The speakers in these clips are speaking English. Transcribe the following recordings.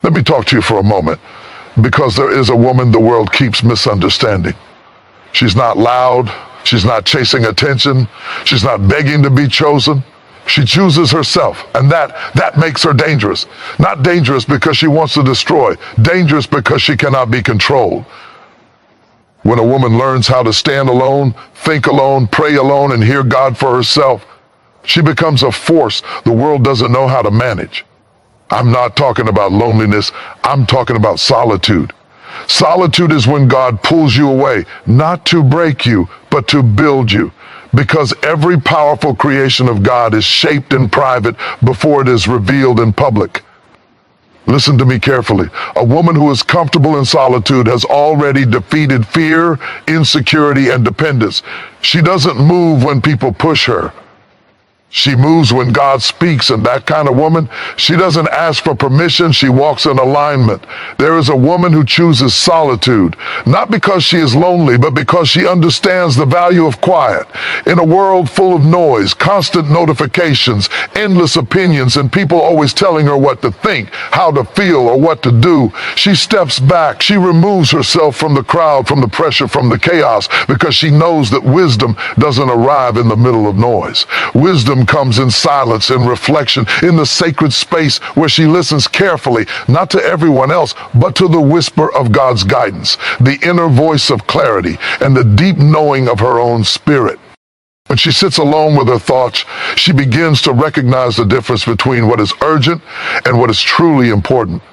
Let me talk to you for a moment, because there is a woman the world keeps misunderstanding. She's not loud. She's not chasing attention. She's not begging to be chosen. She chooses herself, and that makes her dangerous. Not dangerous because she wants to destroy, dangerous because she cannot be controlled. When a woman learns how to stand alone, think alone, pray alone, and hear God for herself, she becomes a force the world doesn't know how to manage. I'm not talking about loneliness. I'm talking about solitude. Solitude is when God pulls you away, not to break you, but to build you. Because every powerful creation of God is shaped in private before it is revealed in public. Listen to me carefully. A woman who is comfortable in solitude has already defeated fear, insecurity, and dependence. She doesn't move when people push her. She moves when God speaks, and that kind of woman, she doesn't ask for permission, she walks in alignment. There is a woman who chooses solitude, not because she is lonely, but because she understands the value of quiet. In a world full of noise, constant notifications, endless opinions, and people always telling her what to think, how to feel, or what to do, she steps back. She removes herself from the crowd, from the pressure, from the chaos, because she knows that wisdom doesn't arrive in the middle of noise. Wisdom comes in silence, in reflection, in the sacred space where she listens carefully, not to everyone else, but to the whisper of God's guidance, the inner voice of clarity, and the deep knowing of her own spirit. When she sits alone with her thoughts, she begins to recognize the difference between what is urgent and what is truly important.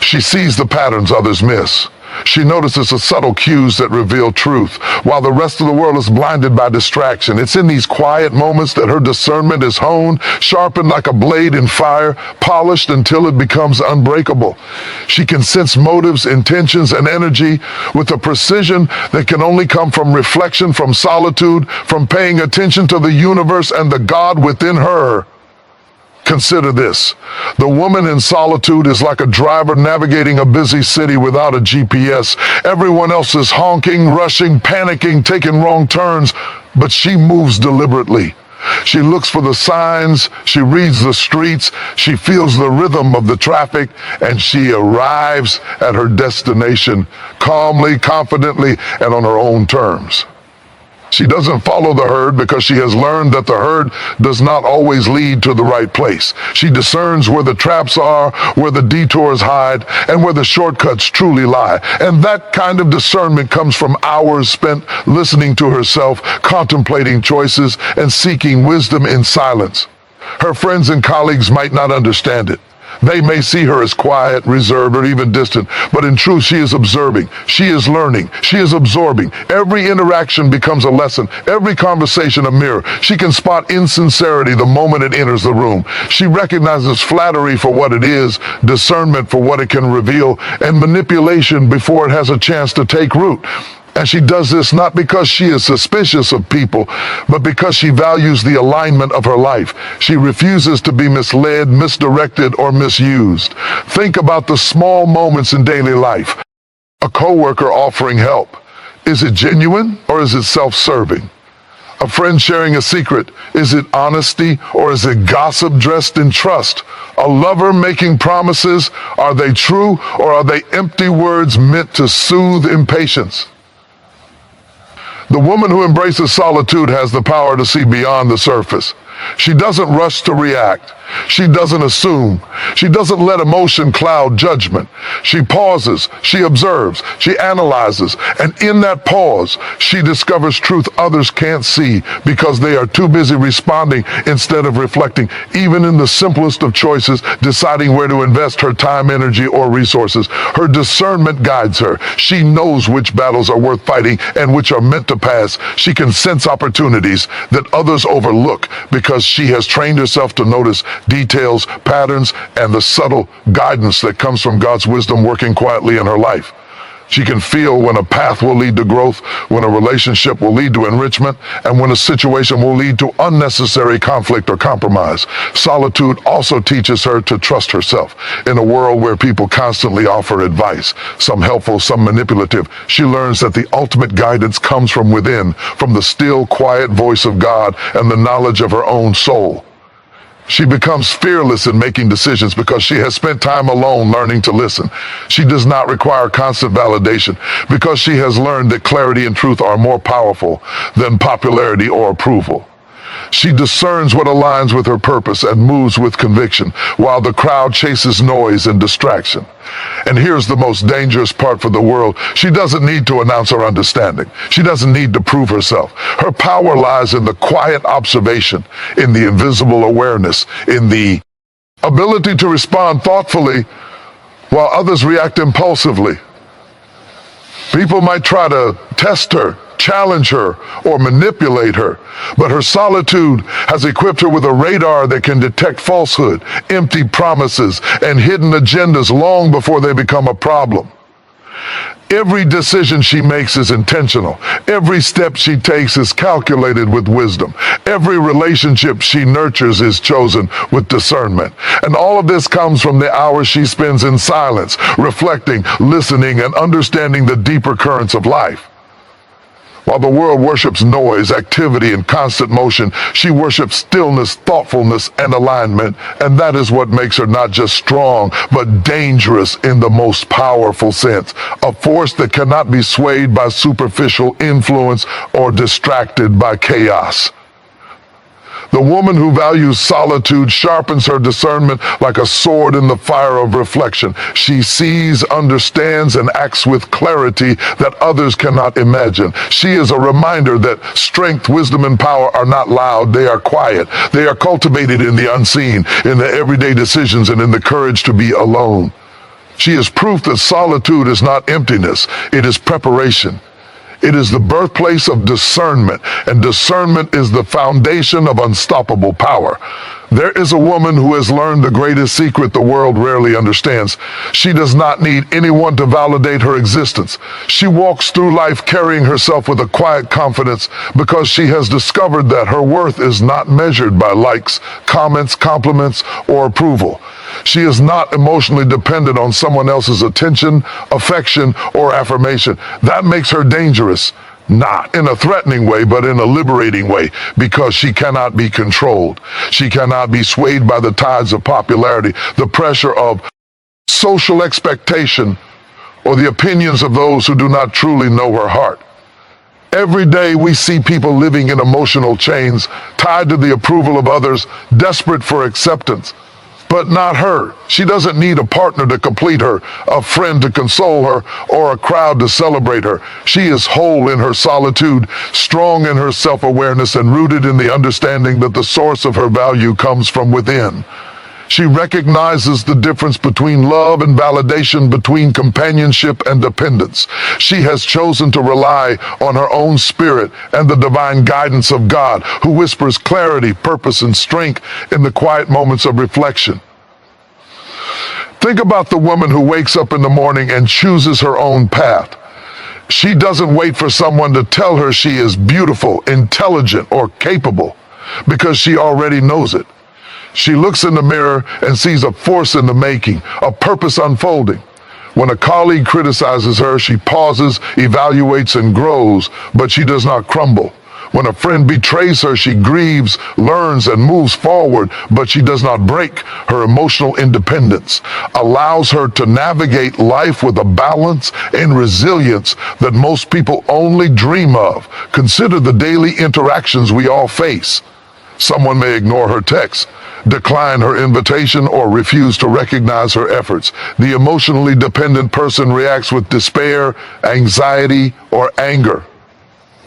She sees the patterns others miss. She notices the subtle cues that reveal truth, while the rest of the world is blinded by distraction. It's in these quiet moments that her discernment is honed, sharpened like a blade in fire, polished until it becomes unbreakable. She can sense motives, intentions, and energy with a precision that can only come from reflection, from solitude, from paying attention to the universe and the God within her. Consider this. The woman in solitude is like a driver navigating a busy city without a GPS. Everyone else is honking, rushing, panicking, taking wrong turns, but she moves deliberately. She looks for the signs, she reads the streets, she feels the rhythm of the traffic, and she arrives at her destination calmly, confidently, and on her own terms. She doesn't follow the herd because she has learned that the herd does not always lead to the right place. She discerns where the traps are, where the detours hide, and where the shortcuts truly lie. And that kind of discernment comes from hours spent listening to herself, contemplating choices, and seeking wisdom in silence. Her friends and colleagues might not understand it. They may see her as quiet, reserved, or even distant, but in truth she is observing, she is learning, she is absorbing. Every interaction becomes a lesson, every conversation a mirror. She can spot insincerity the moment it enters the room. She recognizes flattery for what it is, discernment for what it can reveal, and manipulation before it has a chance to take root. And she does this not because she is suspicious of people, but because she values the alignment of her life. She refuses to be misled, misdirected, or misused. Think about the small moments in daily life. A coworker offering help. Is it genuine or is it self-serving? A friend sharing a secret. Is it honesty or is it gossip dressed in trust? A lover making promises. Are they true or are they empty words meant to soothe impatience? The woman who embraces solitude has the power to see beyond the surface. She doesn't rush to react. She doesn't assume. She doesn't let emotion cloud judgment. She pauses, she observes, she analyzes, and in that pause, she discovers truth others can't see because they are too busy responding instead of reflecting. Even in the simplest of choices, deciding where to invest her time, energy, or resources, her discernment guides her. She knows which battles are worth fighting and which are meant to pass. She can sense opportunities that others overlook because she has trained herself to notice details, patterns, and the subtle guidance that comes from God's wisdom working quietly in her life. She can feel when a path will lead to growth, when a relationship will lead to enrichment, and when a situation will lead to unnecessary conflict or compromise. Solitude also teaches her to trust herself. In a world where people constantly offer advice, some helpful, some manipulative, she learns that the ultimate guidance comes from within, from the still, quiet voice of God and the knowledge of her own soul. She becomes fearless in making decisions because she has spent time alone learning to listen. She does not require constant validation because she has learned that clarity and truth are more powerful than popularity or approval. She discerns what aligns with her purpose and moves with conviction, while the crowd chases noise and distraction. And here's the most dangerous part for the world. She doesn't need to announce her understanding. She doesn't need to prove herself. Her power lies in the quiet observation, in the invisible awareness, in the ability to respond thoughtfully while others react impulsively. People might try to test her, challenge her, or manipulate her, but her solitude has equipped her with a radar that can detect falsehood, empty promises, and hidden agendas long before they become a problem. Every decision she makes is intentional. Every step she takes is calculated with wisdom. Every relationship she nurtures is chosen with discernment. And all of this comes from the hours she spends in silence, reflecting, listening, and understanding the deeper currents of life. While the world worships noise, activity, and constant motion, she worships stillness, thoughtfulness, and alignment. And that is what makes her not just strong, but dangerous in the most powerful sense. A force that cannot be swayed by superficial influence or distracted by chaos. The woman who values solitude sharpens her discernment like a sword in the fire of reflection. She sees, understands, and acts with clarity that others cannot imagine. She is a reminder that strength, wisdom, and power are not loud, they are quiet. They are cultivated in the unseen, in the everyday decisions, and in the courage to be alone. She is proof that solitude is not emptiness, it is preparation. It is the birthplace of discernment, and discernment is the foundation of unstoppable power. There is a woman who has learned the greatest secret the world rarely understands. She does not need anyone to validate her existence. She walks through life carrying herself with a quiet confidence because she has discovered that her worth is not measured by likes, comments, compliments, or approval. She is not emotionally dependent on someone else's attention, affection, or affirmation. That makes her dangerous, not in a threatening way, but in a liberating way, because she cannot be controlled. She cannot be swayed by the tides of popularity, the pressure of social expectation, or the opinions of those who do not truly know her heart. Every day we see people living in emotional chains, tied to the approval of others, desperate for acceptance. But not her. She doesn't need a partner to complete her, a friend to console her, or a crowd to celebrate her. She is whole in her solitude, strong in her self-awareness, and rooted in the understanding that the source of her value comes from within. She recognizes the difference between love and validation, between companionship and dependence. She has chosen to rely on her own spirit and the divine guidance of God, who whispers clarity, purpose, and strength in the quiet moments of reflection. Think about the woman who wakes up in the morning and chooses her own path. She doesn't wait for someone to tell her she is beautiful, intelligent, or capable, because she already knows it. She looks in the mirror and sees a force in the making, a purpose unfolding. When a colleague criticizes her, she pauses, evaluates, and grows, but she does not crumble. When a friend betrays her, she grieves, learns, and moves forward, but she does not break. Her emotional independence allows her to navigate life with a balance and resilience that most people only dream of. Consider the daily interactions we all face. Someone may ignore her text, decline her invitation, or refuse to recognize her efforts. The emotionally dependent person reacts with despair, anxiety, or anger.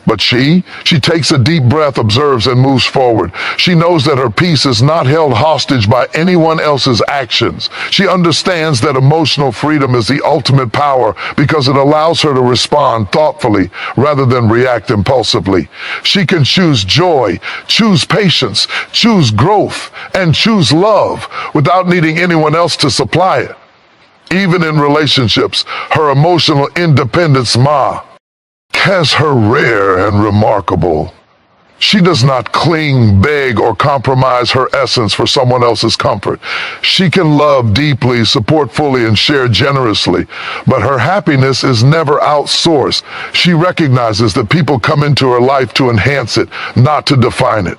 But she takes a deep breath, observes, and moves forward. She knows that her peace is not held hostage by anyone else's actions. She understands that emotional freedom is the ultimate power because it allows her to respond thoughtfully rather than react impulsively. She can choose joy, choose patience, choose growth, and choose love without needing anyone else to supply it. Even in relationships, her emotional independence has her rare and remarkable. She does not cling, beg, or compromise her essence for someone else's comfort. She can love deeply, support fully, and share generously, but her happiness is never outsourced. She recognizes that people come into her life to enhance it, not to define it.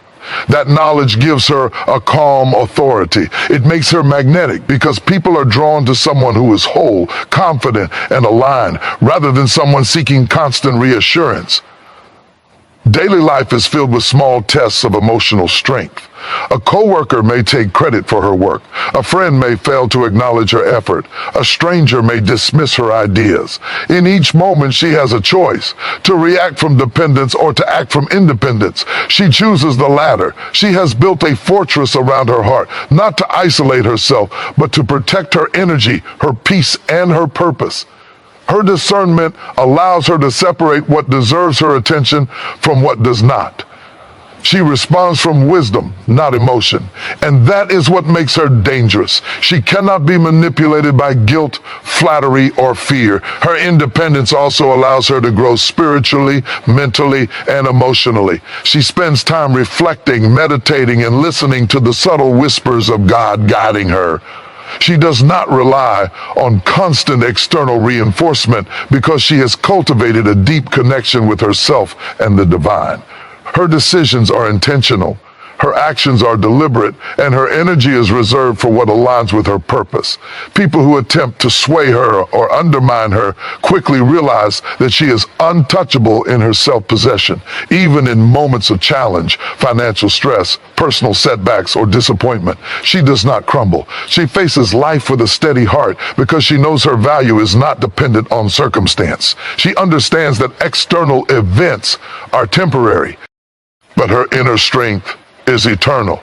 That knowledge gives her a calm authority. It makes her magnetic because people are drawn to someone who is whole, confident, and aligned, rather than someone seeking constant reassurance. Daily life is filled with small tests of emotional strength. A coworker may take credit for her work. A friend may fail to acknowledge her effort. A stranger may dismiss her ideas. In each moment, she has a choice to react from dependence or to act from independence. She chooses the latter. She has built a fortress around her heart, not to isolate herself, but to protect her energy, her peace, and her purpose. Her discernment allows her to separate what deserves her attention from what does not. She responds from wisdom, not emotion. And that is what makes her dangerous. She cannot be manipulated by guilt, flattery, or fear. Her independence also allows her to grow spiritually, mentally, and emotionally. She spends time reflecting, meditating, and listening to the subtle whispers of God guiding her. She does not rely on constant external reinforcement because she has cultivated a deep connection with herself and the divine. Her decisions are intentional, her actions are deliberate, and her energy is reserved for what aligns with her purpose. People who attempt to sway her or undermine her quickly realize that she is untouchable in her self-possession. Even in moments of challenge, financial stress, personal setbacks, or disappointment, she does not crumble. She faces life with a steady heart because she knows her value is not dependent on circumstance. She understands that external events are temporary, but her inner strength is eternal.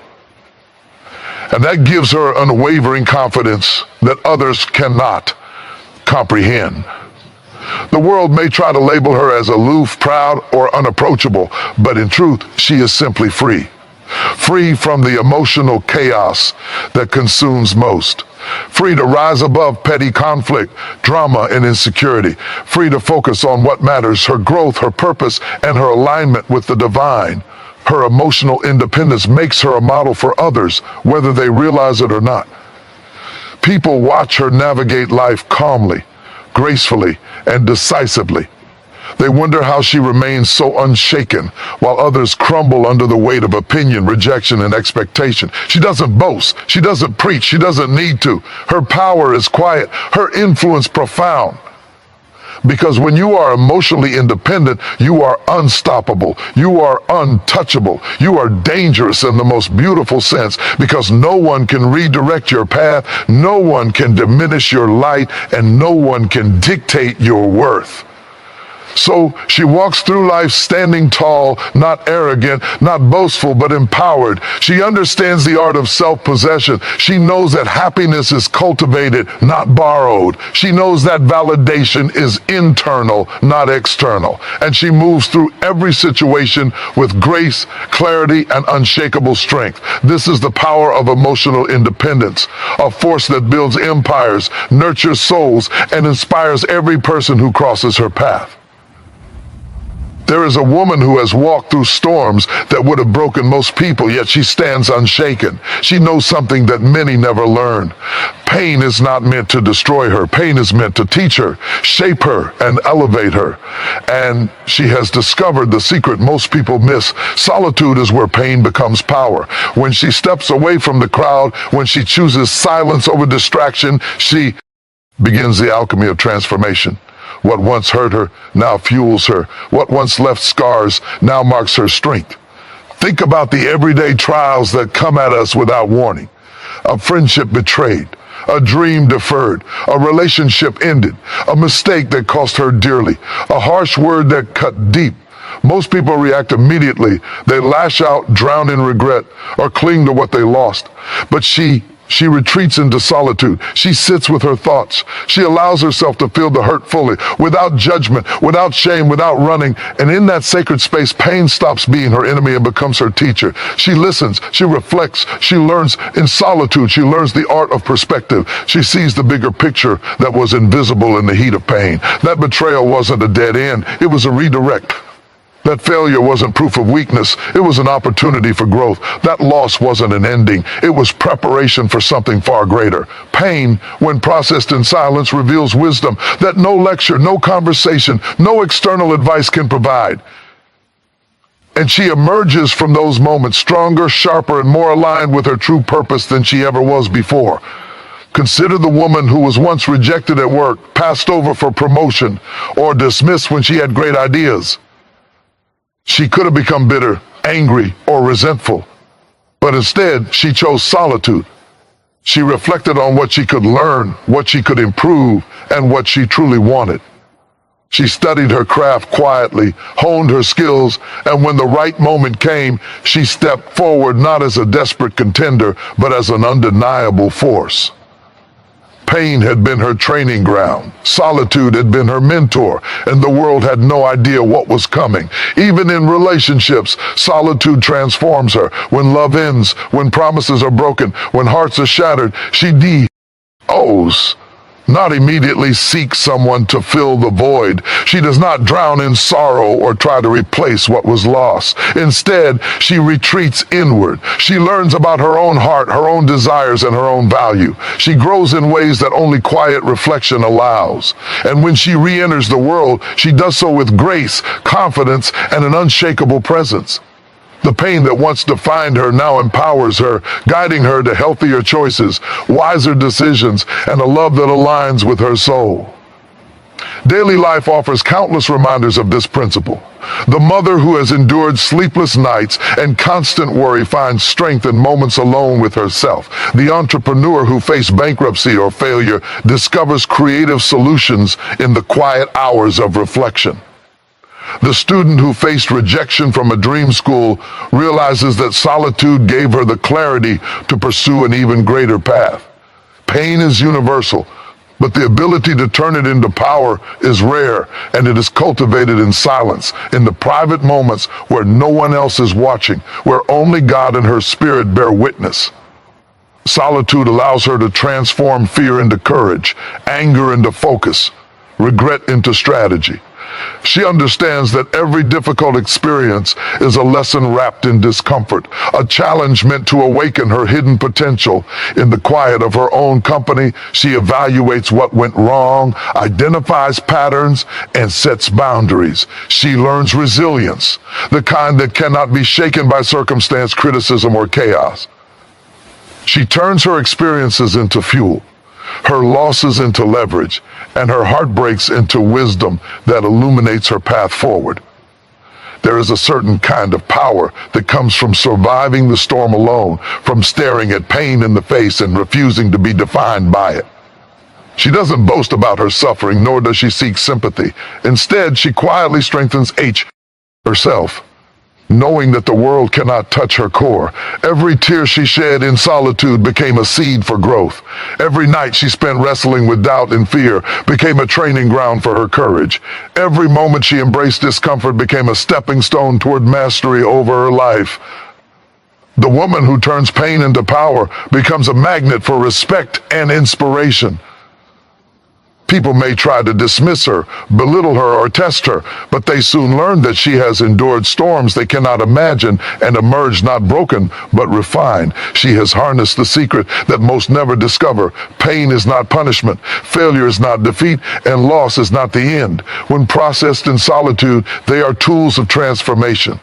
And that gives her unwavering confidence that others cannot comprehend. The world may try to label her as aloof, proud, or unapproachable, but in truth, she is simply free. Free from the emotional chaos that consumes most. Free to rise above petty conflict, drama, and insecurity. Free to focus on what matters, her growth, her purpose, and her alignment with the divine. Her emotional independence makes her a model for others, whether they realize it or not. People watch her navigate life calmly, gracefully, and decisively. They wonder how she remains so unshaken while others crumble under the weight of opinion, rejection, and expectation. She doesn't boast. She doesn't preach. She doesn't need to. Her power is quiet. Her influence profound. Because when you are emotionally independent, you are unstoppable. You are untouchable. You are dangerous in the most beautiful sense because no one can redirect your path, no one can diminish your light, and no one can dictate your worth. So she walks through life standing tall, not arrogant, not boastful, but empowered. She understands the art of self-possession. She knows that happiness is cultivated, not borrowed. She knows that validation is internal, not external. And she moves through every situation with grace, clarity, and unshakable strength. This is the power of emotional independence, a force that builds empires, nurtures souls, and inspires every person who crosses her path. There is a woman who has walked through storms that would have broken most people, yet she stands unshaken. She knows something that many never learn. Pain is not meant to destroy her. Pain is meant to teach her, shape her, and elevate her. And she has discovered the secret most people miss. Solitude is where pain becomes power. When she steps away from the crowd, when she chooses silence over distraction, she begins the alchemy of transformation. What once hurt her now fuels her. What once left scars now marks her strength. Think about the everyday trials that come at us without warning. A friendship betrayed, a dream deferred, a relationship ended, a mistake that cost her dearly, a harsh word that cut deep. Most people react immediately. They lash out, drown in regret, or cling to what they lost. But she retreats into solitude. She sits with her thoughts. She allows herself to feel the hurt fully, without judgment, without shame, without running. And in that sacred space, pain stops being her enemy and becomes her teacher. She listens, she reflects, she learns in solitude. She learns the art of perspective. She sees the bigger picture that was invisible in the heat of pain. That betrayal wasn't a dead end, it was a redirect. That failure wasn't proof of weakness, it was an opportunity for growth. That loss wasn't an ending, it was preparation for something far greater. Pain, when processed in silence, reveals wisdom that no lecture, no conversation, no external advice can provide. And she emerges from those moments stronger, sharper, and more aligned with her true purpose than she ever was before. Consider the woman who was once rejected at work, passed over for promotion, or dismissed when she had great ideas. She could have become bitter, angry, or resentful, but instead she chose solitude. She reflected on what she could learn, what she could improve, and what she truly wanted. She studied her craft quietly, honed her skills, and when the right moment came, she stepped forward not as a desperate contender, but as an undeniable force. Pain had been her training ground. Solitude had been her mentor, and the world had no idea what was coming. Even in relationships, solitude transforms her. When love ends, when promises are broken, when hearts are shattered, she DOs. Not immediately seek someone to fill the void. She does not drown in sorrow or try to replace what was lost. Instead, she retreats inward. She learns about her own heart, her own desires, and her own value. She grows in ways that only quiet reflection allows. And when she re-enters the world, she does so with grace, confidence, and an unshakable presence. The pain that once defined her now empowers her, guiding her to healthier choices, wiser decisions, and a love that aligns with her soul. Daily life offers countless reminders of this principle. The mother who has endured sleepless nights and constant worry finds strength in moments alone with herself. The entrepreneur who faced bankruptcy or failure discovers creative solutions in the quiet hours of reflection. The student who faced rejection from a dream school realizes that solitude gave her the clarity to pursue an even greater path. Pain is universal, but the ability to turn it into power is rare, and it is cultivated in silence, in the private moments where no one else is watching, where only God and her spirit bear witness. Solitude allows her to transform fear into courage, anger into focus, regret into strategy. She understands that every difficult experience is a lesson wrapped in discomfort, a challenge meant to awaken her hidden potential. In the quiet of her own company, she evaluates what went wrong, identifies patterns, and sets boundaries. She learns resilience, the kind that cannot be shaken by circumstance, criticism, or chaos. She turns her experiences into fuel, her losses into leverage, and her heartbreaks into wisdom that illuminates her path forward. There is a certain kind of power that comes from surviving the storm alone, from staring at pain in the face and refusing to be defined by it. She doesn't boast about her suffering, nor does she seek sympathy. Instead, she quietly strengthens herself, knowing that the world cannot touch her core. Every tear she shed in solitude became a seed for growth. Every night she spent wrestling with doubt and fear became a training ground for her courage. Every moment she embraced discomfort became a stepping stone toward mastery over her life. The woman who turns pain into power becomes a magnet for respect and inspiration. People may try to dismiss her, belittle her, or test her, but they soon learn that she has endured storms they cannot imagine and emerged not broken, but refined. She has harnessed the secret that most never discover. Pain is not punishment, failure is not defeat, and loss is not the end. When processed in solitude, they are tools of transformation.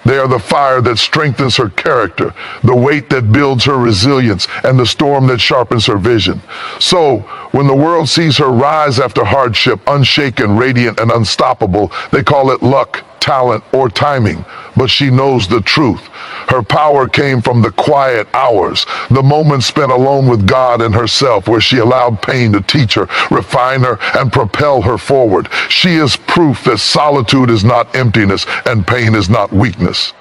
They are the fire that strengthens her character, the weight that builds her resilience, and the storm that sharpens her vision. So, when the world sees her rise after hardship, unshaken, radiant, and unstoppable, they call it luck, talent, or timing. But she knows the truth. Her power came from the quiet hours, the moments spent alone with God and herself, where she allowed pain to teach her, refine her, and propel her forward. She is proof that solitude is not emptiness and pain is not weakness.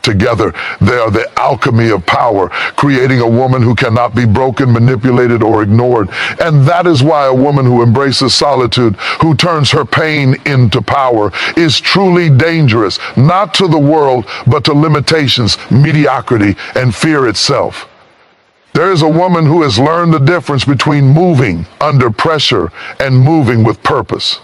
Together, they are the alchemy of power, creating a woman who cannot be broken, manipulated, or ignored. And that is why a woman who embraces solitude, who turns her pain into power, is truly dangerous, not to the world, but to limitations, mediocrity, and fear itself. There is a woman who has learned the difference between moving under pressure and moving with purpose.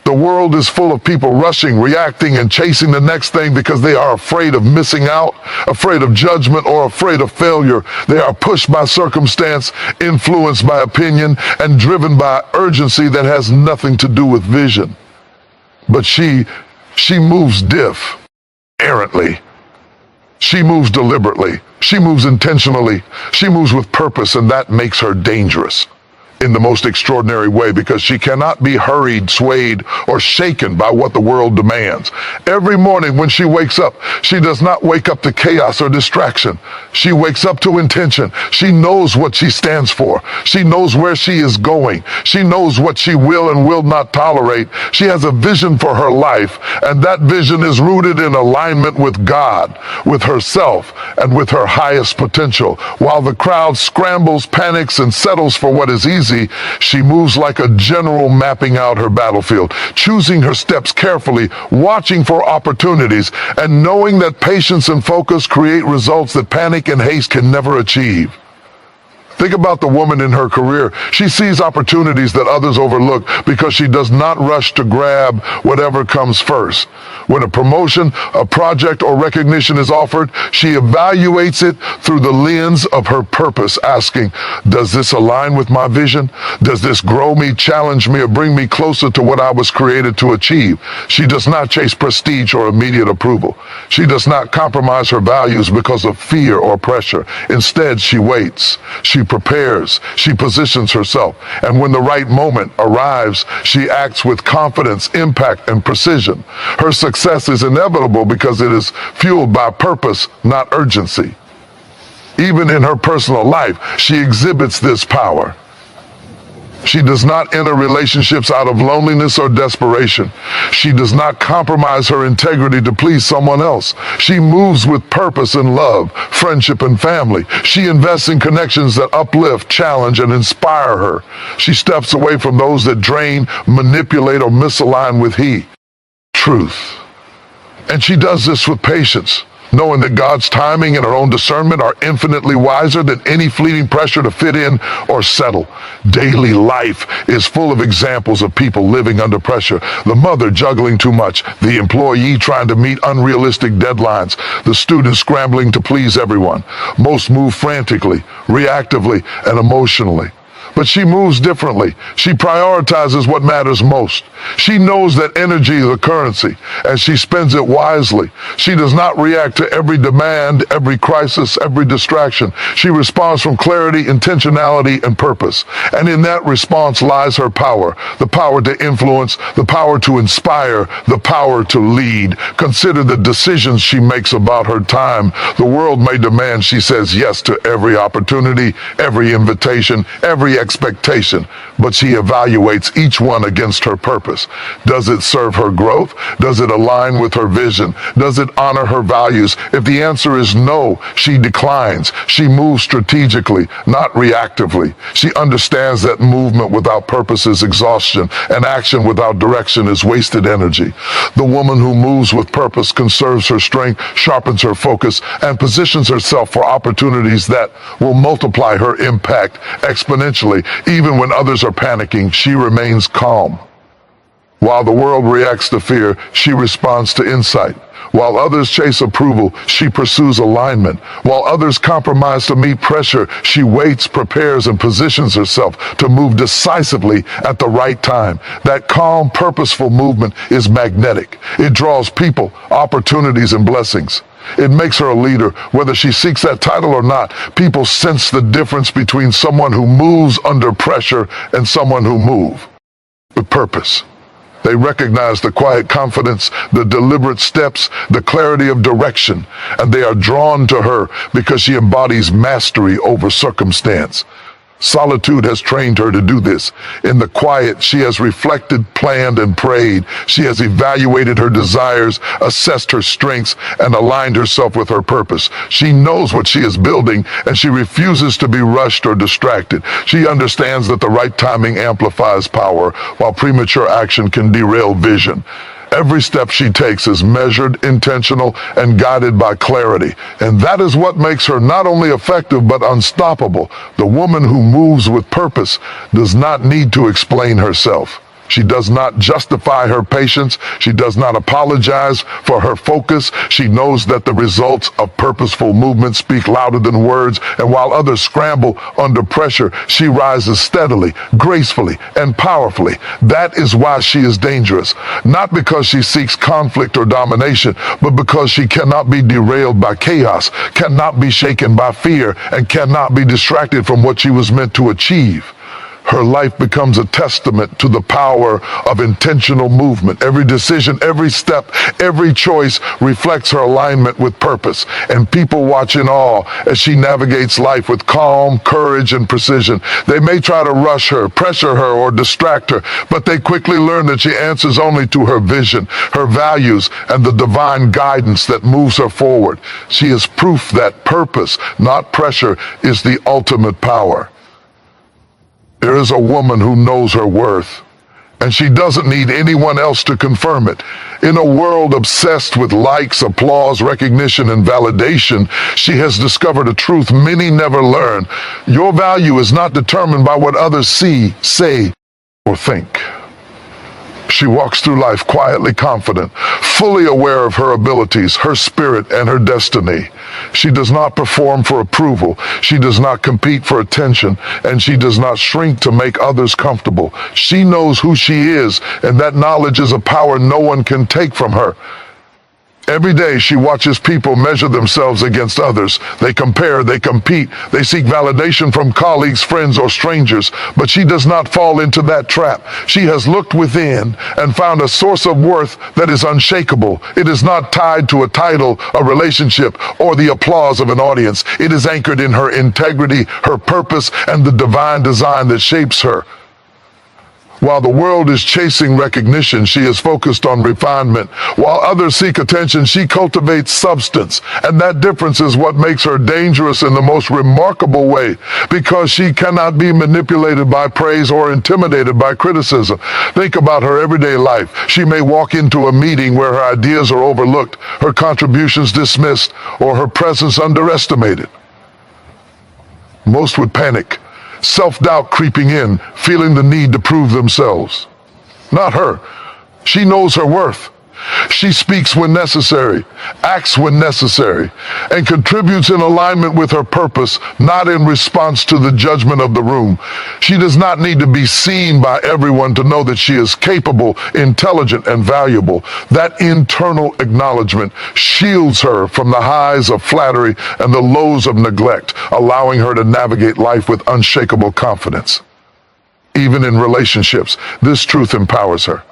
The world is full of people rushing, reacting, and chasing the next thing because they are afraid of missing out, afraid of judgment, or afraid of failure. They are pushed by circumstance, influenced by opinion, and driven by urgency that has nothing to do with vision. But she moves different. inherently. She moves deliberately. She moves intentionally. She moves with purpose, and that makes her dangerous in the most extraordinary way, because she cannot be hurried, swayed, or shaken by what the world demands. Every morning when she wakes up, she does not wake up to chaos or distraction. She wakes up to intention. She knows what she stands for. She knows where she is going. She knows what she will and will not tolerate. She has a vision for her life, and that vision is rooted in alignment with God, with herself, and with her highest potential. While the crowd scrambles, panics, and settles for what is easy, she moves like a general, mapping out her battlefield, choosing her steps carefully, watching for opportunities, and knowing that patience and focus create results that panic and haste can never achieve. Think about the woman in her career. She sees opportunities that others overlook because she does not rush to grab whatever comes first. When a promotion, a project, or recognition is offered, she evaluates it through the lens of her purpose, asking, does this align with my vision? Does this grow me, challenge me, or bring me closer to what I was created to achieve? She does not chase prestige or immediate approval. She does not compromise her values because of fear or pressure. Instead, she waits. She prepares, she positions herself, and when the right moment arrives, she acts with confidence, impact, and precision. Her success is inevitable because it is fueled by purpose, not urgency. Even in her personal life, she exhibits this power. She does not enter relationships out of loneliness or desperation. She does not compromise her integrity to please someone else. She moves with purpose and love, friendship, and family. She invests in connections that uplift, challenge, and inspire her. She steps away from those that drain, manipulate, or misalign with truth. And she does this with patience, knowing that God's timing and her own discernment are infinitely wiser than any fleeting pressure to fit in or settle. Daily life is full of examples of people living under pressure. The mother juggling too much, the employee trying to meet unrealistic deadlines, the student scrambling to please everyone. Most move frantically, reactively, and emotionally. But she moves differently. She prioritizes what matters most. She knows that energy is a currency, and she spends it wisely. She does not react to every demand, every crisis, every distraction. She responds from clarity, intentionality, and purpose. And in that response lies her power. The power to influence, the power to inspire, the power to lead. Consider the decisions she makes about her time. The world may demand she says yes to every opportunity, every invitation, every expectation, but she evaluates each one against her purpose. Does it serve her growth? Does it align with her vision? Does it honor her values? If the answer is no, she declines. She moves strategically, not reactively. She understands that movement without purpose is exhaustion, and action without direction is wasted energy. The woman who moves with purpose conserves her strength, sharpens her focus, and positions herself for opportunities that will multiply her impact exponentially. Even when others are panicking, she remains calm. While the world reacts to fear, she responds to insight. While others chase approval, she pursues alignment. While others compromise to meet pressure, she waits, prepares, and positions herself to move decisively at the right time. That calm, purposeful movement is magnetic. It draws people, opportunities, and blessings. It makes her a leader. Whether she seeks that title or not, people sense the difference between someone who moves under pressure and someone who moves with purpose. They recognize the quiet confidence, the deliberate steps, the clarity of direction, and they are drawn to her because she embodies mastery over circumstance. Solitude has trained her to do this. In the quiet, she has reflected, planned, and prayed. She has evaluated her desires, assessed her strengths, and aligned herself with her purpose. She knows what she is building, and she refuses to be rushed or distracted. She understands that the right timing amplifies power, while premature action can derail vision. Every step she takes is measured, intentional, and guided by clarity. And that is what makes her not only effective, but unstoppable. The woman who moves with purpose does not need to explain herself. She does not justify her patience. She does not apologize for her focus. She knows that the results of purposeful movement speak louder than words, and while others scramble under pressure, she rises steadily, gracefully, and powerfully. That is why she is dangerous. Not because she seeks conflict or domination, but because she cannot be derailed by chaos, cannot be shaken by fear, and cannot be distracted from what she was meant to achieve. Her life becomes a testament to the power of intentional movement. Every decision, every step, every choice reflects her alignment with purpose. And people watch in awe as she navigates life with calm, courage, and precision. They may try to rush her, pressure her, or distract her, but they quickly learn that she answers only to her vision, her values, and the divine guidance that moves her forward. She is proof that purpose, not pressure, is the ultimate power. There is a woman who knows her worth, and she doesn't need anyone else to confirm it. In a world obsessed with likes, applause, recognition, and validation, she has discovered a truth many never learn. Your value is not determined by what others see, say, or think. She walks through life quietly confident, fully aware of her abilities, her spirit, and her destiny. She does not perform for approval. She does not compete for attention, and she does not shrink to make others comfortable. She knows who she is, and that knowledge is a power no one can take from her. Every day she watches people measure themselves against others. They compare, they compete, they seek validation from colleagues, friends, or strangers. But she does not fall into that trap. She has looked within and found a source of worth that is unshakable. It is not tied to a title, a relationship, or the applause of an audience. It is anchored in her integrity, her purpose, and the divine design that shapes her. While the world is chasing recognition, she is focused on refinement. While others seek attention, she cultivates substance. And that difference is what makes her dangerous in the most remarkable way, because she cannot be manipulated by praise or intimidated by criticism. Think about her everyday life. She may walk into a meeting where her ideas are overlooked, her contributions dismissed, or her presence underestimated. Most would panic. Self-doubt creeping in, feeling the need to prove themselves. Not her. She knows her worth. She speaks when necessary, acts when necessary, and contributes in alignment with her purpose, not in response to the judgment of the room. She does not need to be seen by everyone to know that she is capable, intelligent, and valuable. That internal acknowledgement shields her from the highs of flattery and the lows of neglect, allowing her to navigate life with unshakable confidence. Even in relationships, this truth empowers her.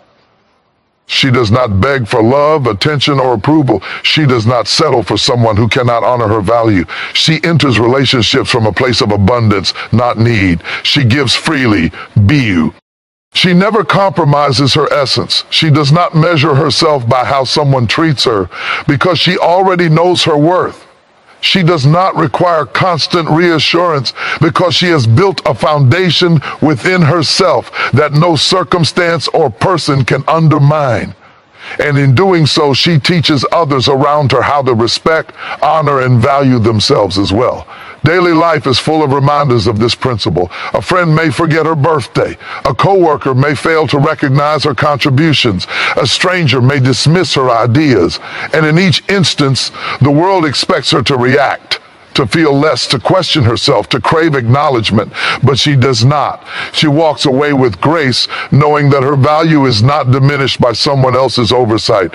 She does not beg for love, attention, or approval. She does not settle for someone who cannot honor her value. She enters relationships from a place of abundance, not need. She gives freely, be you. She never compromises her essence. She does not measure herself by how someone treats her, because she already knows her worth. She does not require constant reassurance because she has built a foundation within herself that no circumstance or person can undermine. And in doing so, she teaches others around her how to respect, honor, and value themselves as well. Daily life is full of reminders of this principle. A friend may forget her birthday. A coworker may fail to recognize her contributions. A stranger may dismiss her ideas. And in each instance, the world expects her to react, to feel less, to question herself, to crave acknowledgement. But she does not. She walks away with grace, knowing that her value is not diminished by someone else's oversight.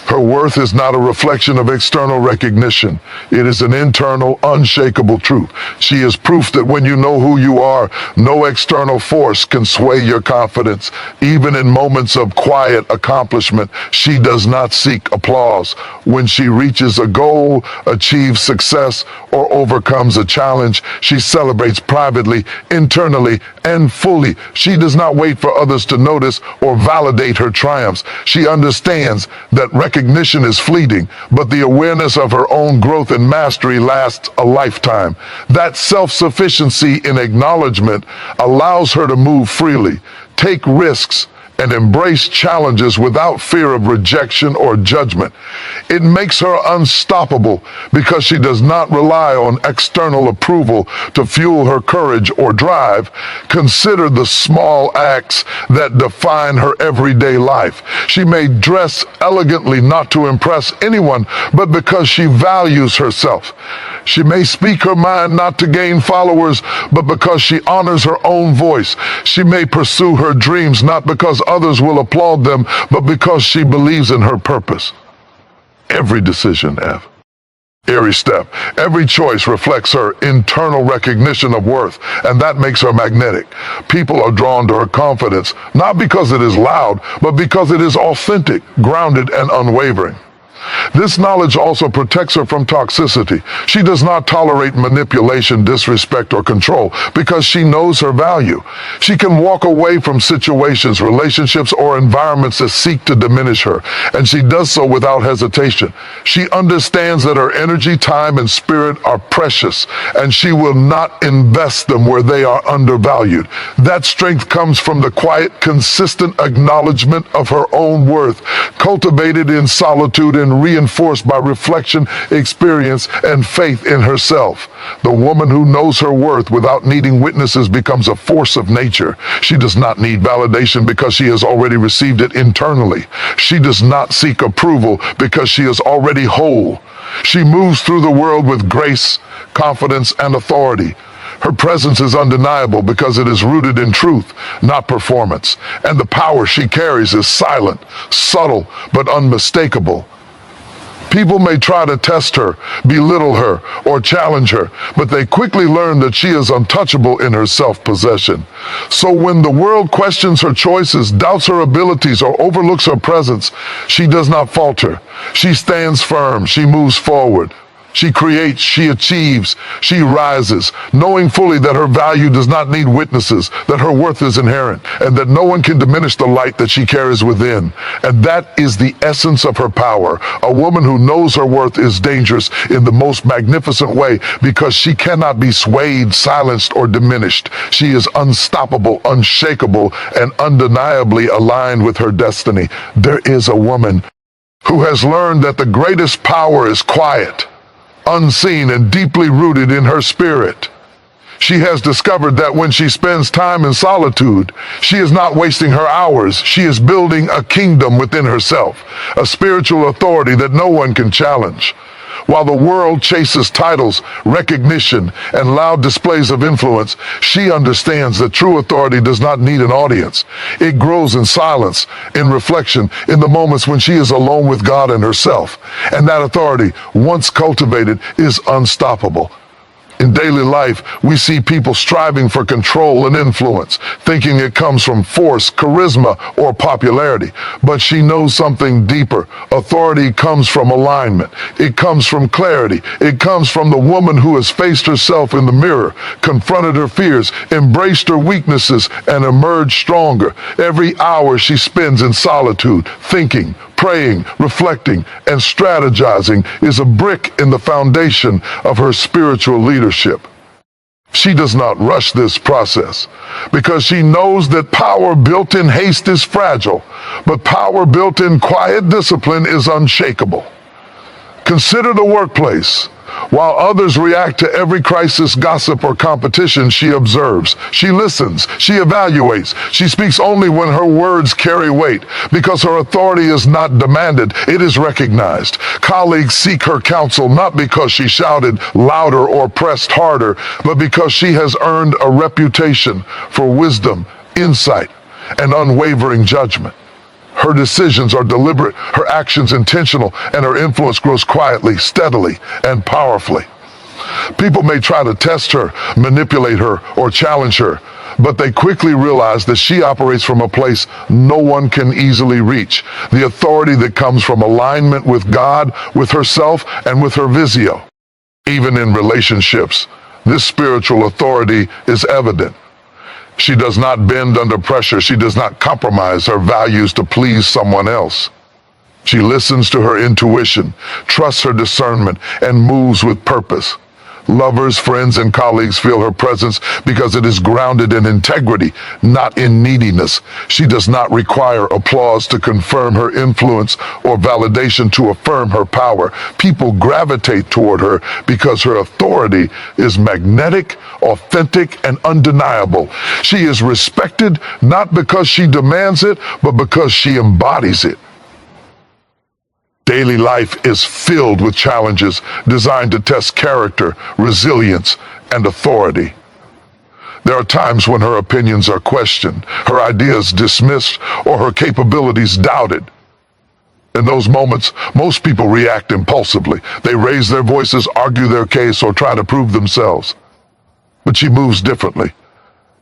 Her worth is not a reflection of external recognition. It is an internal, unshakable truth. She is proof that when you know who you are, no external force can sway your confidence. Even in moments of quiet accomplishment, she does not seek applause. When she reaches a goal, achieves success, or overcomes a challenge, she celebrates privately, internally, and fully. She does not wait for others to notice or validate her triumphs. She understands that recognition is fleeting, but the awareness of her own growth and mastery lasts a lifetime. That self-sufficiency in acknowledgement allows her to move freely, take risks, and embrace challenges without fear of rejection or judgment. It makes her unstoppable because she does not rely on external approval to fuel her courage or drive. Consider the small acts that define her everyday life. She may dress elegantly not to impress anyone, but because she values herself. She may speak her mind not to gain followers, but because she honors her own voice. She may pursue her dreams not because others will applaud them, but because she believes in her purpose. Every decision, every step, every choice reflects her internal recognition of worth, and that makes her magnetic. People are drawn to her confidence, not because it is loud, but because it is authentic, grounded, and unwavering. This knowledge also protects her from toxicity. She does not tolerate manipulation, disrespect, or control because she knows her value. She can walk away from situations, relationships, or environments that seek to diminish her, and she does so without hesitation. She understands that her energy, time, and spirit are precious, and she will not invest them where they are undervalued. That strength comes from the quiet, consistent acknowledgement of her own worth, cultivated in solitude and reinforced by reflection, experience, and faith in herself. The woman who knows her worth without needing witnesses becomes a force of nature. She does not need validation because she has already received it internally. She does not seek approval because she is already whole. She moves through the world with grace, confidence, and authority. Her presence is undeniable because it is rooted in truth, not performance. And the power she carries is silent, subtle, but unmistakable. People may try to test her, belittle her, or challenge her, but they quickly learn that she is untouchable in her self-possession. So when the world questions her choices, doubts her abilities, or overlooks her presence, she does not falter. She stands firm. She moves forward. She creates, she achieves, she rises, knowing fully that her value does not need witnesses, that her worth is inherent, and that no one can diminish the light that she carries within. And that is the essence of her power. A woman who knows her worth is dangerous in the most magnificent way because she cannot be swayed, silenced, or diminished. She is unstoppable, unshakable, and undeniably aligned with her destiny. There is a woman who has learned that the greatest power is quiet, unseen, and deeply rooted in her spirit. She has discovered that when she spends time in solitude, she is not wasting her hours. She is building a kingdom within herself, a spiritual authority that no one can challenge. While the world chases titles, recognition, and loud displays of influence, she understands that true authority does not need an audience. It grows in silence, in reflection, in the moments when she is alone with God and herself. And that authority, once cultivated, is unstoppable. In daily life, we see people striving for control and influence, thinking it comes from force, charisma, or popularity. But she knows something deeper. Authority comes from alignment. It comes from clarity. It comes from the woman who has faced herself in the mirror, confronted her fears, embraced her weaknesses, and emerged stronger. Every hour she spends in solitude, thinking, praying, reflecting, and strategizing is a brick in the foundation of her spiritual leadership. She does not rush this process because she knows that power built in haste is fragile, but power built in quiet discipline is unshakable. Consider the workplace. While others react to every crisis, gossip, or competition, she observes, she listens, she evaluates, she speaks only when her words carry weight, because her authority is not demanded, it is recognized. Colleagues seek her counsel not because she shouted louder or pressed harder, but because she has earned a reputation for wisdom, insight, and unwavering judgment. Her decisions are deliberate, her actions intentional, and her influence grows quietly, steadily, and powerfully. People may try to test her, manipulate her, or challenge her, but they quickly realize that she operates from a place no one can easily reach. The authority that comes from alignment with God, with herself, and with her visio. Even in relationships, this spiritual authority is evident. She does not bend under pressure. She does not compromise her values to please someone else. She listens to her intuition, trusts her discernment, and moves with purpose. Lovers, friends, and colleagues feel her presence because it is grounded in integrity, not in neediness. She does not require applause to confirm her influence or validation to affirm her power. People gravitate toward her because her authority is magnetic, authentic, and undeniable. She is respected not because she demands it, but because she embodies it. Daily life is filled with challenges designed to test character, resilience, and authority. There are times when her opinions are questioned, her ideas dismissed, or her capabilities doubted. In those moments, most people react impulsively. They raise their voices, argue their case, or try to prove themselves. But she moves differently.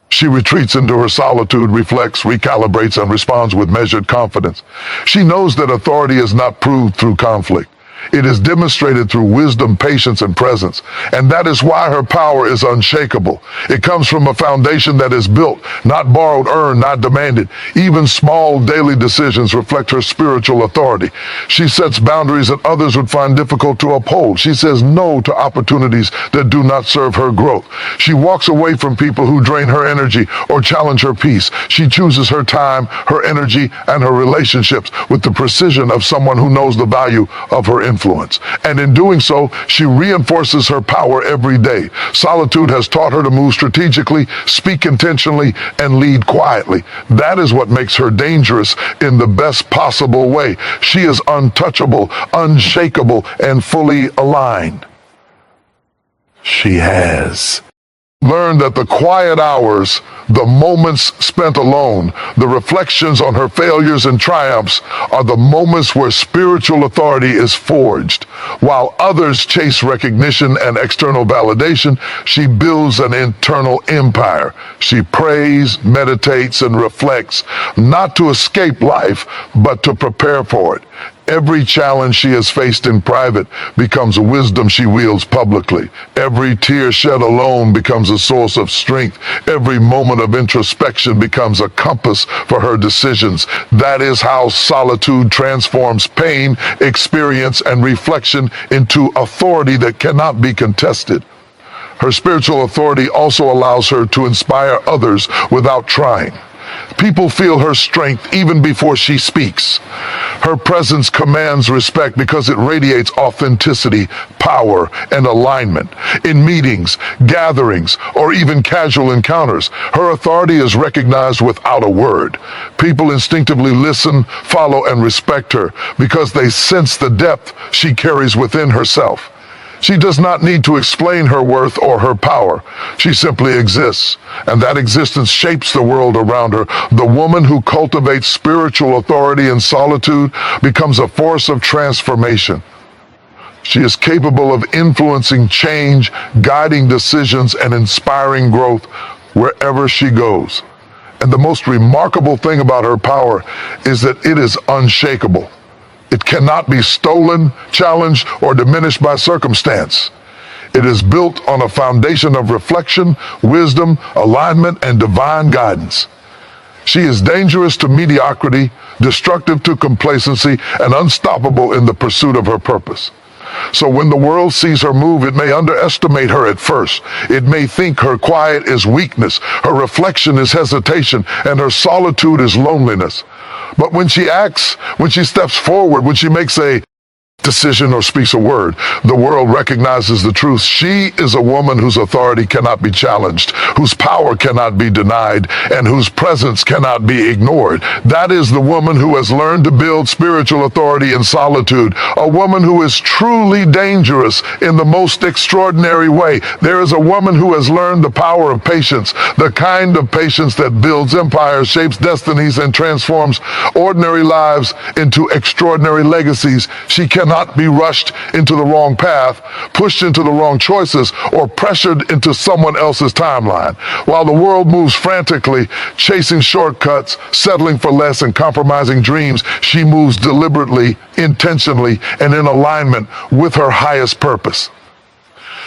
She retreats into her solitude, reflects, recalibrates, and responds with measured confidence. She knows that authority is not proved through conflict. It is demonstrated through wisdom, patience, and presence. And that is why her power is unshakable. It comes from a foundation that is built, not borrowed, earned, not demanded. Even small daily decisions reflect her spiritual authority. She sets boundaries that others would find difficult to uphold. She says no to opportunities that do not serve her growth. She walks away from people who drain her energy or challenge her peace. She chooses her time, her energy, and her relationships with the precision of someone who knows the value of her influence. And in doing so, she reinforces her power every day. Solitude has taught her to move strategically, speak intentionally, and lead quietly. That is what makes her dangerous in the best possible way. She is untouchable, unshakable, and fully aligned. She has learned that the quiet hours, the moments spent alone, the reflections on her failures and triumphs are the moments where spiritual authority is forged. While others chase recognition and external validation, she builds an internal empire. She prays, meditates, and reflects, not to escape life, but to prepare for it. Every challenge she has faced in private becomes a wisdom she wields publicly. Every tear shed alone becomes a source of strength. Every moment of introspection becomes a compass for her decisions. That is how solitude transforms pain, experience, and reflection into authority that cannot be contested. Her spiritual authority also allows her to inspire others without trying. People feel her strength even before she speaks. Her presence commands respect because it radiates authenticity, power, and alignment. In meetings, gatherings, or even casual encounters, her authority is recognized without a word. People instinctively listen, follow, and respect her because they sense the depth she carries within herself. She does not need to explain her worth or her power. She simply exists, and that existence shapes the world around her. The woman who cultivates spiritual authority in solitude becomes a force of transformation. She is capable of influencing change, guiding decisions, and inspiring growth wherever she goes. And the most remarkable thing about her power is that it is unshakable. It cannot be stolen, challenged, or diminished by circumstance. It is built on a foundation of reflection, wisdom, alignment, and divine guidance. She is dangerous to mediocrity, destructive to complacency, and unstoppable in the pursuit of her purpose. So when the world sees her move, it may underestimate her at first. It may think her quiet is weakness, her reflection is hesitation, and her solitude is loneliness. But when she acts, when she steps forward, when she makes a decision or speaks a word, the world recognizes the truth. She is a woman whose authority cannot be challenged, whose power cannot be denied, and whose presence cannot be ignored. That is the woman who has learned to build spiritual authority in solitude, a woman who is truly dangerous in the most extraordinary way. There is a woman who has learned the power of patience, the kind of patience that builds empires, shapes destinies, and transforms ordinary lives into extraordinary legacies. She cannot be rushed into the wrong path, pushed into the wrong choices, or pressured into someone else's timeline. While the world moves frantically, chasing shortcuts, settling for less, and compromising dreams, she moves deliberately, intentionally, and in alignment with her highest purpose.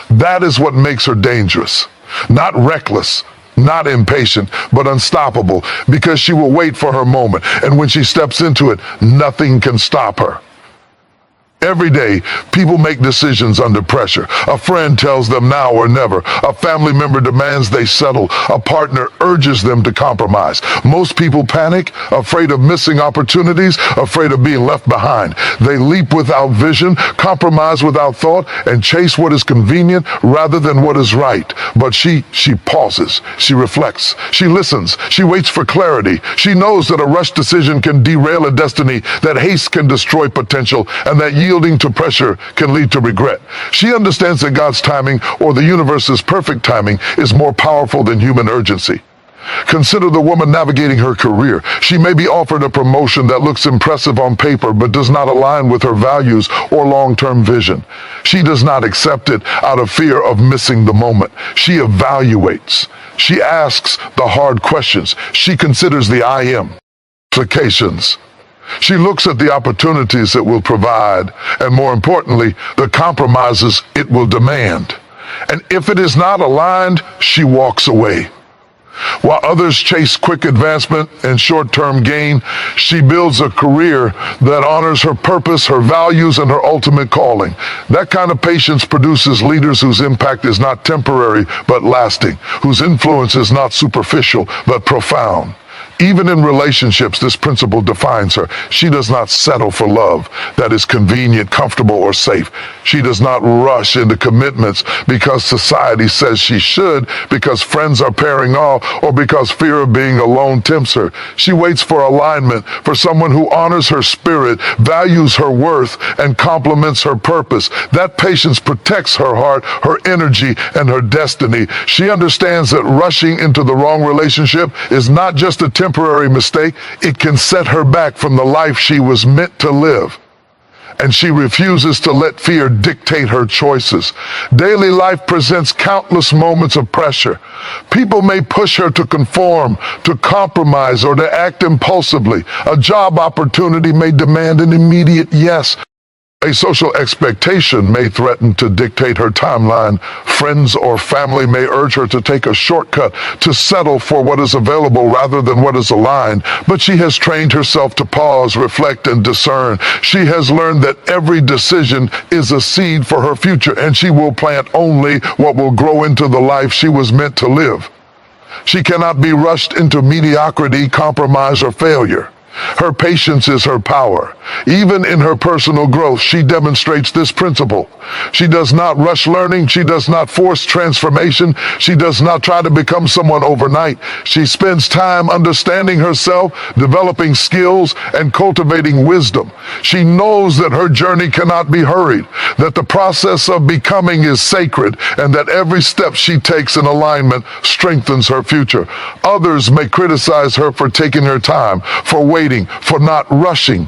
That is what makes her dangerous. Not reckless, not impatient, but unstoppable, because she will wait for her moment, and when she steps into it, nothing can stop her. Every day, people make decisions under pressure. A friend tells them now or never. A family member demands they settle. A partner urges them to compromise. Most people panic, afraid of missing opportunities, afraid of being left behind. They leap without vision, compromise without thought, and chase what is convenient rather than what is right. But she pauses. She reflects. She listens. She waits for clarity. She knows that a rushed decision can derail a destiny, that haste can destroy potential, and that yielding to pressure can lead to regret. She understands that God's timing, or the universe's perfect timing, is more powerful than human urgency. Consider the woman navigating her career. She may be offered a promotion that looks impressive on paper but does not align with her values or long-term vision. She does not accept it out of fear of missing the moment. She evaluates. She asks the hard questions. She considers the I am implications. She looks at the opportunities it will provide, and more importantly, the compromises it will demand. And if it is not aligned, she walks away. While others chase quick advancement and short-term gain, she builds a career that honors her purpose, her values, and her ultimate calling. That kind of patience produces leaders whose impact is not temporary but lasting, whose influence is not superficial but profound. Even in relationships, this principle defines her. She does not settle for love that is convenient, comfortable, or safe. She does not rush into commitments because society says she should, because friends are pairing off, or because fear of being alone tempts her. She waits for alignment, for someone who honors her spirit, values her worth, and complements her purpose. That patience protects her heart, her energy, and her destiny. She understands that rushing into the wrong relationship is not just a temporary mistake, it can set her back from the life she was meant to live. And she refuses to let fear dictate her choices. Daily life presents countless moments of pressure. People may push her to conform, to compromise, or to act impulsively. A job opportunity may demand an immediate yes. A social expectation may threaten to dictate her timeline. Friends or family may urge her to take a shortcut, to settle for what is available rather than what is aligned. But she has trained herself to pause, reflect, and discern. She has learned that every decision is a seed for her future, and she will plant only what will grow into the life she was meant to live. She cannot be rushed into mediocrity, compromise, or failure. Her patience is her power. Even in her personal growth, she demonstrates this principle. She does not rush learning. She does not force transformation. She does not try to become someone overnight. She spends time understanding herself, developing skills, and cultivating wisdom. She knows that her journey cannot be hurried, that the process of becoming is sacred, and that every step she takes in alignment strengthens her future. Others may criticize her for taking her time, for waiting, for not rushing.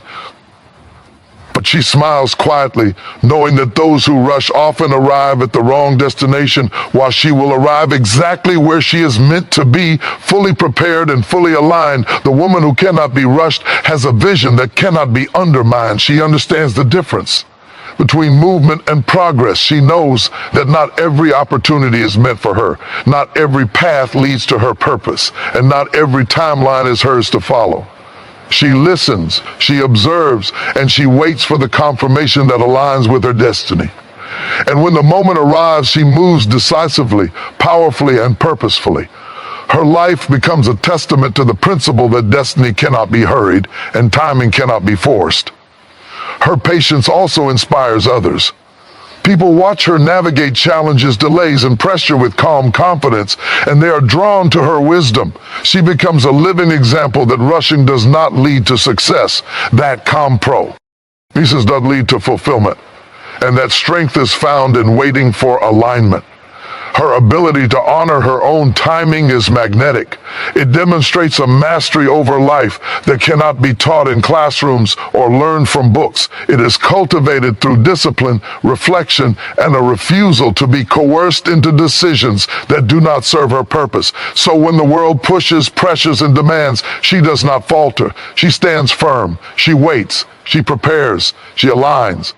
But she smiles quietly, knowing that those who rush often arrive at the wrong destination, while she will arrive exactly where she is meant to be, fully prepared and fully aligned. The woman who cannot be rushed has a vision that cannot be undermined. She understands the difference between movement and progress. She knows that not every opportunity is meant for her. Not every path leads to her purpose, and not every timeline is hers to follow. She listens, she observes, and she waits for the confirmation that aligns with her destiny. And when the moment arrives, she moves decisively, powerfully, and purposefully. Her life becomes a testament to the principle that destiny cannot be hurried and timing cannot be forced. Her patience also inspires others. People watch her navigate challenges, delays, and pressure with calm confidence, and they are drawn to her wisdom. She becomes a living example that rushing does not lead to success, that compromise does lead to fulfillment, and that strength is found in waiting for alignment. Her ability to honor her own timing is magnetic. It demonstrates a mastery over life that cannot be taught in classrooms or learned from books. It is cultivated through discipline, reflection, and a refusal to be coerced into decisions that do not serve her purpose. So when the world pushes, pressures, and demands, she does not falter. She stands firm. She waits. She prepares. She aligns.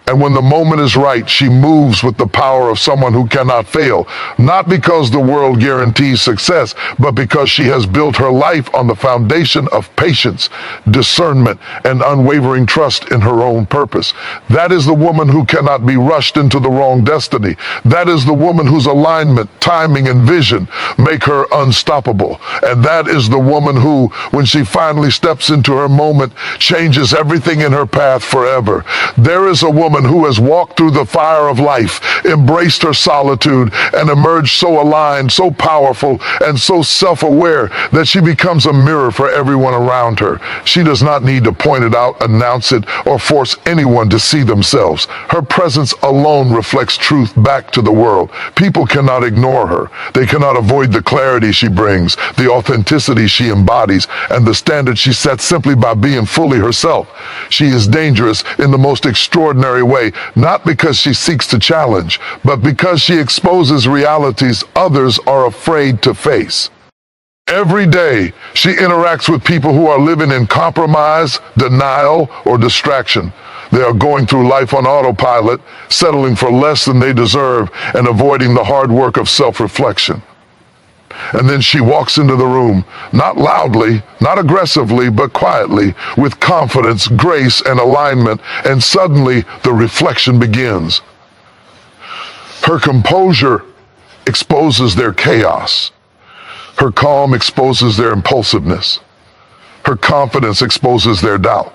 And when the moment is right, she moves with the power of someone who cannot fail, not because the world guarantees success, but because she has built her life on the foundation of patience, discernment, and unwavering trust in her own purpose. That is the woman who cannot be rushed into the wrong destiny. That is the woman whose alignment, timing, and vision make her unstoppable. And that is the woman who, when she finally steps into her moment, changes everything in her path forever. There is a woman who has walked through the fire of life, embraced her solitude, and emerged so aligned, so powerful, and so self-aware that she becomes a mirror for everyone around her. She does not need to point it out, announce it, or force anyone to see themselves. Her presence alone reflects truth back to the world. People cannot ignore her. They cannot avoid the clarity she brings, the authenticity she embodies, and the standard she sets simply by being fully herself. She is dangerous in the most extraordinary way, not because she seeks to challenge, but because she exposes realities others are afraid to face. Every day, she interacts with people who are living in compromise, denial, or distraction. They are going through life on autopilot, settling for less than they deserve, and avoiding the hard work of self-reflection. And then she walks into the room, not loudly, not aggressively, but quietly, with confidence, grace, and alignment, and suddenly the reflection begins. Her composure exposes their chaos. Her calm exposes their impulsiveness. Her confidence exposes their doubt.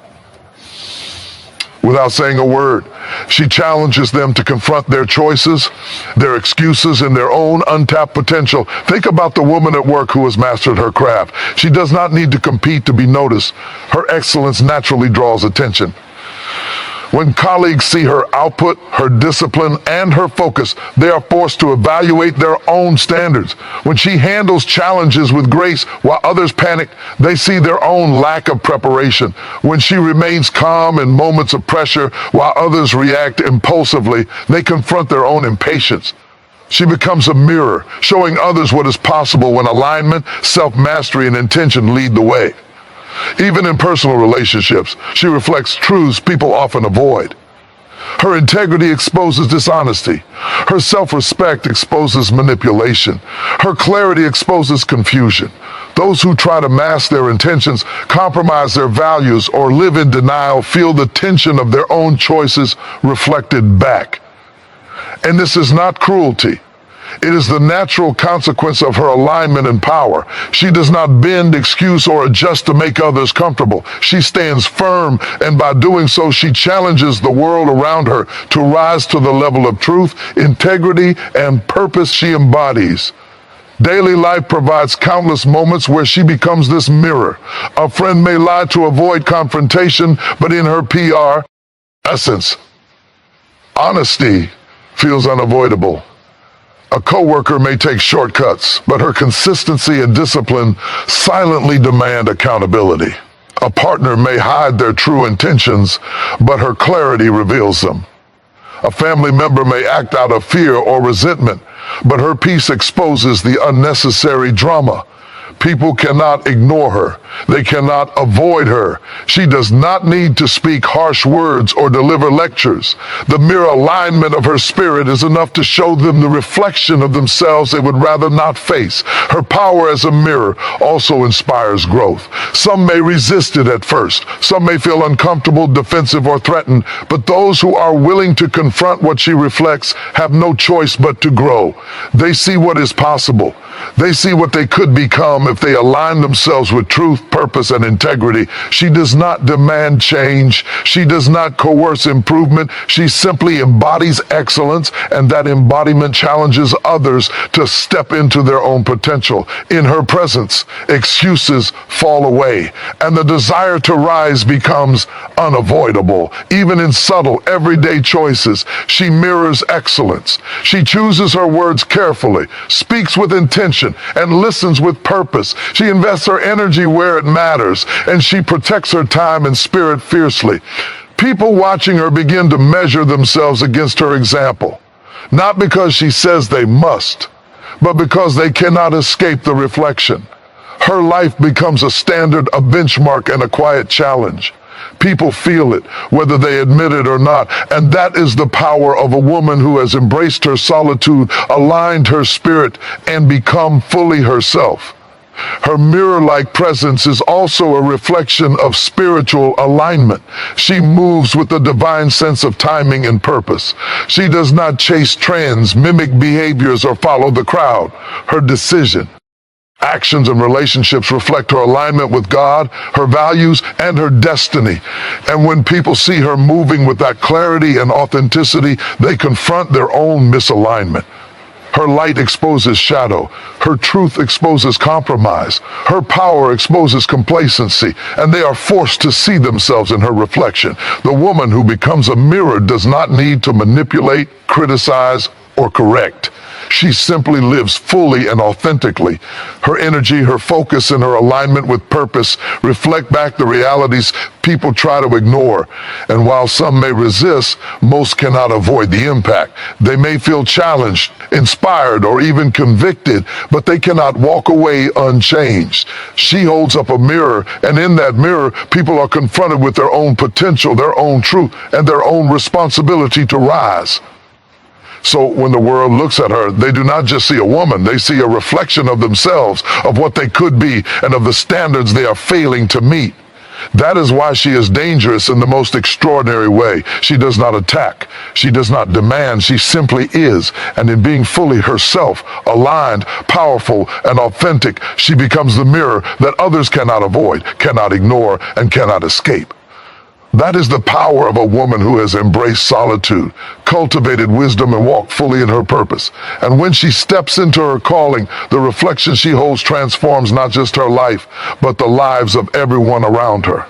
Without saying a word, she challenges them to confront their choices, their excuses, and their own untapped potential. Think about the woman at work who has mastered her craft. She does not need to compete to be noticed. Her excellence naturally draws attention. When colleagues see her output, her discipline, and her focus, they are forced to evaluate their own standards. When she handles challenges with grace while others panic, they see their own lack of preparation. When she remains calm in moments of pressure while others react impulsively, they confront their own impatience. She becomes a mirror, showing others what is possible when alignment, self-mastery, and intention lead the way. Even in personal relationships, she reflects truths people often avoid. Her integrity exposes dishonesty. Her self-respect exposes manipulation. Her clarity exposes confusion. Those who try to mask their intentions, compromise their values, or live in denial feel the tension of their own choices reflected back. And this is not cruelty. It is the natural consequence of her alignment and power. She does not bend, excuse, or adjust to make others comfortable. She stands firm, and by doing so, she challenges the world around her to rise to the level of truth, integrity, and purpose she embodies. Daily life provides countless moments where she becomes this mirror. A friend may lie to avoid confrontation, but in her PR essence, honesty feels unavoidable. A coworker may take shortcuts, but her consistency and discipline silently demand accountability. A partner may hide their true intentions, but her clarity reveals them. A family member may act out of fear or resentment, but her peace exposes the unnecessary drama. People cannot ignore her. They cannot avoid her. She does not need to speak harsh words or deliver lectures. The mere alignment of her spirit is enough to show them the reflection of themselves they would rather not face. Her power as a mirror also inspires growth. Some may resist it at first. Some may feel uncomfortable, defensive, or threatened. But those who are willing to confront what she reflects have no choice but to grow. They see what is possible. They see what they could become if they align themselves with truth, purpose, and integrity. She does not demand change. She does not coerce improvement. She simply embodies excellence, and that embodiment challenges others to step into their own potential. In her presence, excuses fall away, and the desire to rise becomes unavoidable. Even in subtle, everyday choices, she mirrors excellence. She chooses her words carefully, speaks with intention, and listens with purpose. She invests her energy where it matters, and she protects her time and spirit fiercely. People watching her begin to measure themselves against her example, not because she says they must, but because they cannot escape the reflection. Her life becomes a standard, a benchmark, and a quiet challenge. People feel it, whether they admit it or not. And that is the power of a woman who has embraced her solitude, aligned her spirit, and become fully herself. Her mirror-like presence is also a reflection of spiritual alignment. She moves with a divine sense of timing and purpose. She does not chase trends, mimic behaviors, or follow the crowd. Her decision, actions, and relationships reflect her alignment with God, her values, and her destiny. And when people see her moving with that clarity and authenticity, they confront their own misalignment. Her light exposes shadow. Her truth exposes compromise. Her power exposes complacency, and they are forced to see themselves in her reflection. The woman who becomes a mirror does not need to manipulate, criticize, or correct. She simply lives fully and authentically. Her energy, her focus, and her alignment with purpose reflect back the realities people try to ignore. And while some may resist, most cannot avoid the impact. They may feel challenged, inspired, or even convicted, but they cannot walk away unchanged. She holds up a mirror, and in that mirror, people are confronted with their own potential, their own truth, and their own responsibility to rise. So when the world looks at her, they do not just see a woman, they see a reflection of themselves, of what they could be, and of the standards they are failing to meet. That is why she is dangerous in the most extraordinary way. She does not attack. She does not demand. She simply is. And in being fully herself, aligned, powerful, and authentic, she becomes the mirror that others cannot avoid, cannot ignore, and cannot escape. That is the power of a woman who has embraced solitude, cultivated wisdom, and walked fully in her purpose. And when she steps into her calling, the reflection she holds transforms not just her life, but the lives of everyone around her.